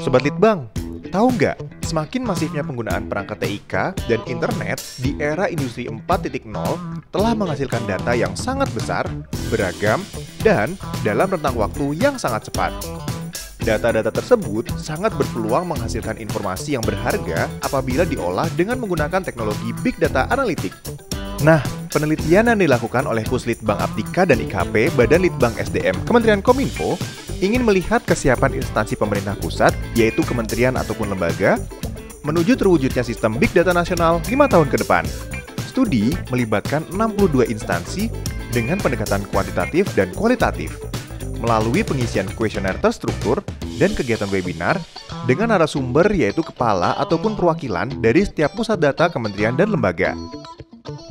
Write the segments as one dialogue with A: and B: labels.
A: Sobat Litbang, tahu nggak? Semakin masifnya penggunaan perangkat TIK dan internet di era industri 4.0 telah menghasilkan data yang sangat besar, beragam, dan dalam rentang waktu yang sangat cepat. Data-data tersebut sangat berpeluang menghasilkan informasi yang berharga apabila diolah dengan menggunakan teknologi Big Data Analytic. Nah, penelitian yang dilakukan oleh Puslitbang Aptika dan IKP Badan Litbang SDM Kementerian Kominfo ingin melihat kesiapan instansi pemerintah pusat, yaitu kementerian ataupun lembaga, menuju terwujudnya sistem Big Data nasional 5 tahun ke depan. Studi melibatkan 62 instansi dengan pendekatan kuantitatif dan kualitatif, melalui pengisian kuesioner terstruktur dan kegiatan webinar dengan narasumber yaitu kepala ataupun perwakilan dari setiap pusat data kementerian dan lembaga.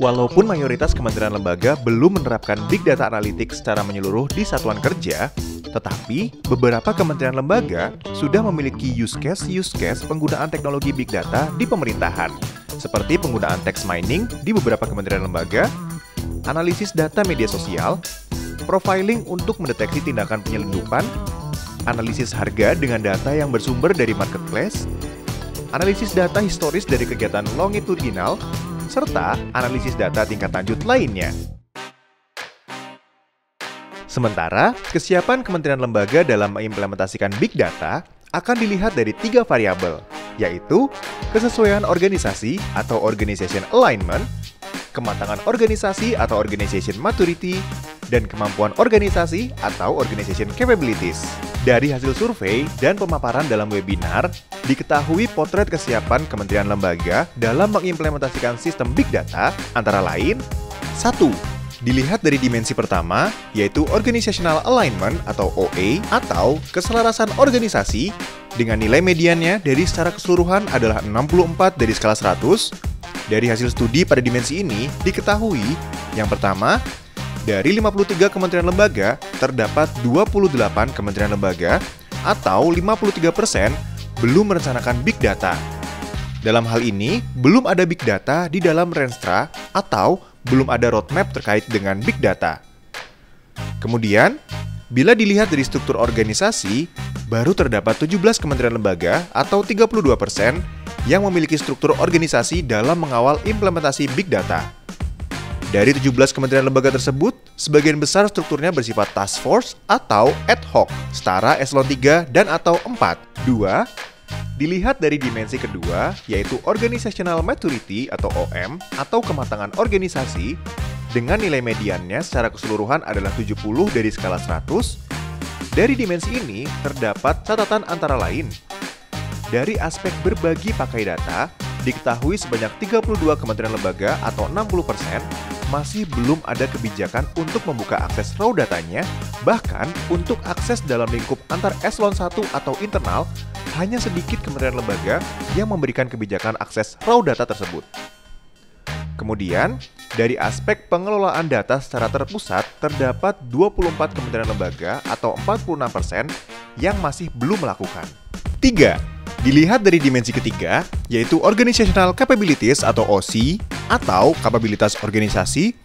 A: Walaupun mayoritas kementerian lembaga belum menerapkan Big Data Analytics secara menyeluruh di satuan kerja, tetapi beberapa kementerian lembaga sudah memiliki use case penggunaan teknologi Big Data di pemerintahan, seperti penggunaan text mining di beberapa kementerian lembaga, analisis data media sosial, profiling untuk mendeteksi tindakan penyelundupan, analisis harga dengan data yang bersumber dari marketplace, analisis data historis dari kegiatan longitudinal, serta analisis data tingkat lanjut lainnya. Sementara, kesiapan kementerian lembaga dalam mengimplementasikan Big Data akan dilihat dari 3 variabel, yaitu kesesuaian organisasi atau Organization Alignment, kematangan organisasi atau Organization Maturity, dan kemampuan organisasi atau Organization Capabilities. Dari hasil survei dan pemaparan dalam webinar, diketahui potret kesiapan kementerian lembaga dalam mengimplementasikan sistem Big Data antara lain: 1. Dilihat dari dimensi pertama, yaitu Organizational Alignment atau OA, atau keselarasan organisasi, dengan nilai mediannya dari secara keseluruhan adalah 64 dari skala 100. Dari hasil studi pada dimensi ini, diketahui yang pertama, dari 53 kementerian lembaga, terdapat 28 kementerian lembaga atau 53% belum merencanakan Big Data. Dalam hal ini, belum ada Big Data di dalam Renstra atau belum ada roadmap terkait dengan Big Data. Kemudian, bila dilihat dari struktur organisasi, baru terdapat 17 kementerian lembaga atau 32% yang memiliki struktur organisasi dalam mengawal implementasi Big Data. Dari 17 kementerian lembaga tersebut, sebagian besar strukturnya bersifat task force atau ad hoc, setara eselon 3 dan atau 4. 2. Dilihat dari dimensi kedua, yaitu Organizational Maturity atau OM, atau kematangan organisasi, dengan nilai mediannya secara keseluruhan adalah 70 dari skala 100. Dari dimensi ini, terdapat catatan antara lain. Dari aspek berbagi pakai data, diketahui sebanyak 32 kementerian lembaga atau 60% masih belum ada kebijakan untuk membuka akses raw datanya, bahkan untuk akses dalam lingkup antar eselon 1 atau internal, hanya sedikit kementerian lembaga yang memberikan kebijakan akses raw data tersebut. Kemudian, dari aspek pengelolaan data secara terpusat, terdapat 24 kementerian lembaga atau 46% yang masih belum melakukan. 3. Dilihat dari dimensi ketiga, yaitu Organizational Capabilities atau OC, atau kapabilitas organisasi,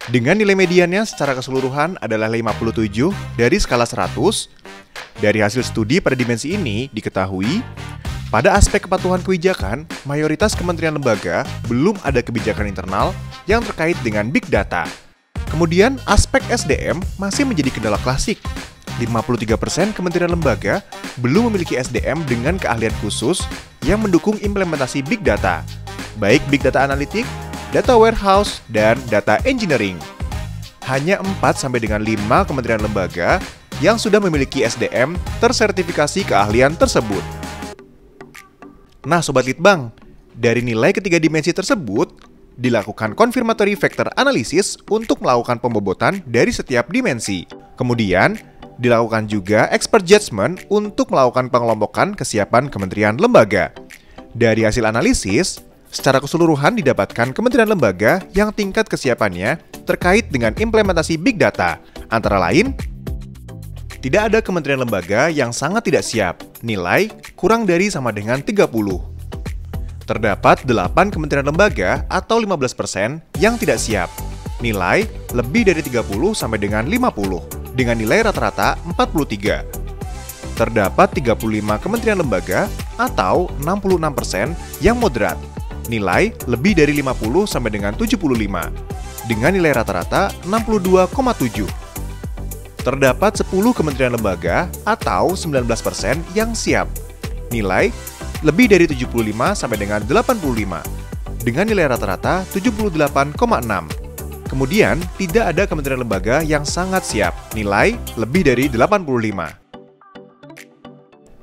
A: dengan nilai mediannya secara keseluruhan adalah 57 dari skala 100. Dari hasil studi pada dimensi ini, diketahui, pada aspek kepatuhan kebijakan, mayoritas kementerian lembaga belum ada kebijakan internal yang terkait dengan Big Data. Kemudian, aspek SDM masih menjadi kendala klasik. 53% kementerian lembaga belum memiliki SDM dengan keahlian khusus yang mendukung implementasi Big Data, baik Big Data Analytic, Data Warehouse, dan Data Engineering. Hanya 4-5 kementerian lembaga yang sudah memiliki SDM tersertifikasi keahlian tersebut. Nah Sobat Litbang, dari nilai ketiga dimensi tersebut, dilakukan confirmatory factor analysis untuk melakukan pembobotan dari setiap dimensi. Kemudian, dilakukan juga expert judgment untuk melakukan pengelompokan kesiapan kementerian lembaga. Dari hasil analisis, secara keseluruhan didapatkan kementerian lembaga yang tingkat kesiapannya terkait dengan implementasi Big Data. Antara lain, tidak ada kementerian lembaga yang sangat tidak siap, nilai kurang dari sama dengan 30. Terdapat 8 kementerian lembaga atau 15% yang tidak siap, nilai lebih dari 30 sampai dengan 50. Dengan nilai rata-rata 43. terdapat 35 kementerian lembaga atau 66% yang moderat, nilai lebih dari 50 sampai dengan 75, dengan nilai rata-rata 62,7. Terdapat 10 kementerian lembaga atau 19% yang siap, nilai lebih dari 75 sampai dengan 85, dengan nilai rata-rata 78,6. Kemudian, tidak ada kementerian lembaga yang sangat siap, nilai lebih dari 85.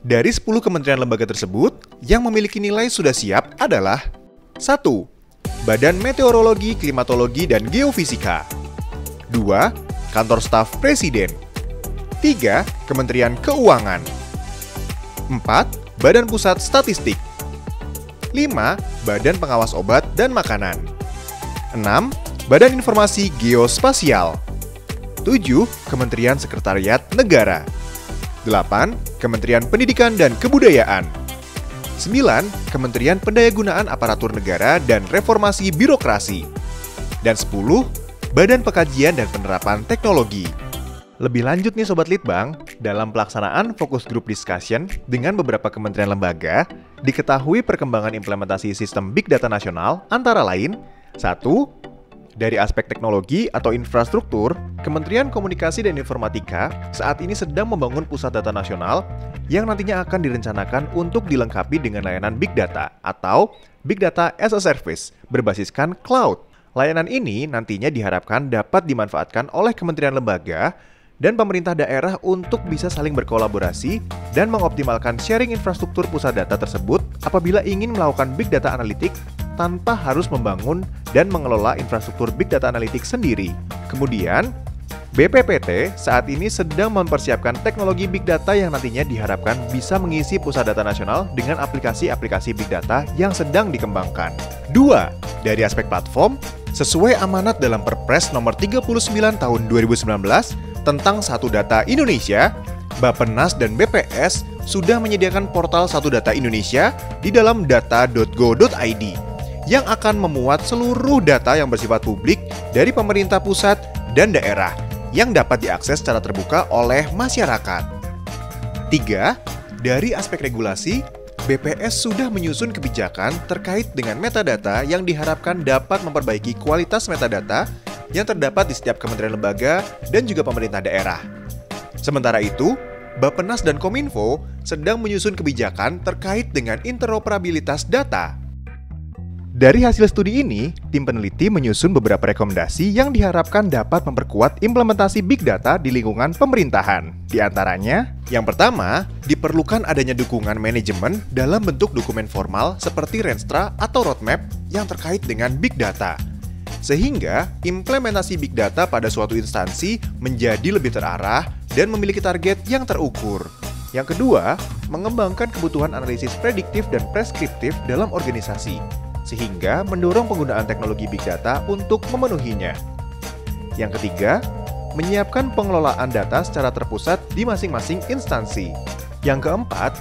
A: Dari 10 kementerian lembaga tersebut, yang memiliki nilai sudah siap adalah 1. Badan Meteorologi, Klimatologi, dan Geofisika. 2. Kantor Staf Presiden. 3. Kementerian Keuangan. 4. Badan Pusat Statistik. 5. Badan Pengawas Obat dan Makanan. 6. Badan Informasi Geospasial. 7. Kementerian Sekretariat Negara. 8. Kementerian Pendidikan dan Kebudayaan. 9. Kementerian Pendayagunaan Aparatur Negara dan Reformasi Birokrasi. Dan 10. Badan Pengkajian dan Penerapan Teknologi. Lebih lanjut nih Sobat Litbang, dalam pelaksanaan fokus group discussion dengan beberapa kementerian lembaga, diketahui perkembangan implementasi sistem Big Data nasional antara lain 1. Dari aspek teknologi atau infrastruktur, Kementerian Komunikasi dan Informatika saat ini sedang membangun pusat data nasional yang nantinya akan direncanakan untuk dilengkapi dengan layanan Big Data atau Big Data as a Service berbasiskan cloud. Layanan ini nantinya diharapkan dapat dimanfaatkan oleh kementerian lembaga dan pemerintah daerah untuk bisa saling berkolaborasi dan mengoptimalkan sharing infrastruktur pusat data tersebut apabila ingin melakukan Big Data Analytics tanpa harus membangun dan mengelola infrastruktur Big Data Analytics sendiri. Kemudian, BPPT saat ini sedang mempersiapkan teknologi Big Data yang nantinya diharapkan bisa mengisi pusat data nasional dengan aplikasi-aplikasi Big Data yang sedang dikembangkan. 2. Dari aspek platform, sesuai amanat dalam Perpres nomor 39 tahun 2019 tentang Satu Data Indonesia, Bappenas dan BPS sudah menyediakan portal Satu Data Indonesia di dalam data.go.id yang akan memuat seluruh data yang bersifat publik dari pemerintah pusat dan daerah yang dapat diakses secara terbuka oleh masyarakat. 3. Dari aspek regulasi, BPS sudah menyusun kebijakan terkait dengan metadata yang diharapkan dapat memperbaiki kualitas metadata yang terdapat di setiap kementerian lembaga dan juga pemerintah daerah. Sementara itu, Bappenas dan Kominfo sedang menyusun kebijakan terkait dengan interoperabilitas data. Dari hasil studi ini, tim peneliti menyusun beberapa rekomendasi yang diharapkan dapat memperkuat implementasi Big Data di lingkungan pemerintahan. Di antaranya, yang pertama, diperlukan adanya dukungan manajemen dalam bentuk dokumen formal seperti Renstra atau roadmap yang terkait dengan Big Data. Sehingga, implementasi Big Data pada suatu instansi menjadi lebih terarah dan memiliki target yang terukur. Yang kedua, mengembangkan kebutuhan analisis prediktif dan preskriptif dalam organisasi, sehingga mendorong penggunaan teknologi Big Data untuk memenuhinya. Yang ketiga, menyiapkan pengelolaan data secara terpusat di masing-masing instansi. Yang keempat,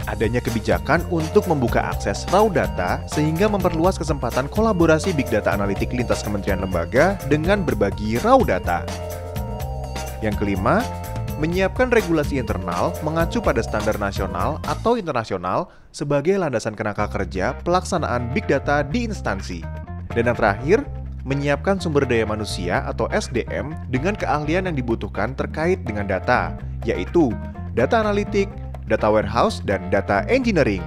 A: adanya kebijakan untuk membuka akses raw data sehingga memperluas kesempatan kolaborasi Big Data analitik lintas kementerian lembaga dengan berbagi raw data. Yang kelima, menyiapkan regulasi internal mengacu pada standar nasional atau internasional sebagai landasan kerangka kerja pelaksanaan Big Data di instansi. Dan yang terakhir, menyiapkan sumber daya manusia atau SDM dengan keahlian yang dibutuhkan terkait dengan data, yaitu data analitik, data warehouse, dan data engineering.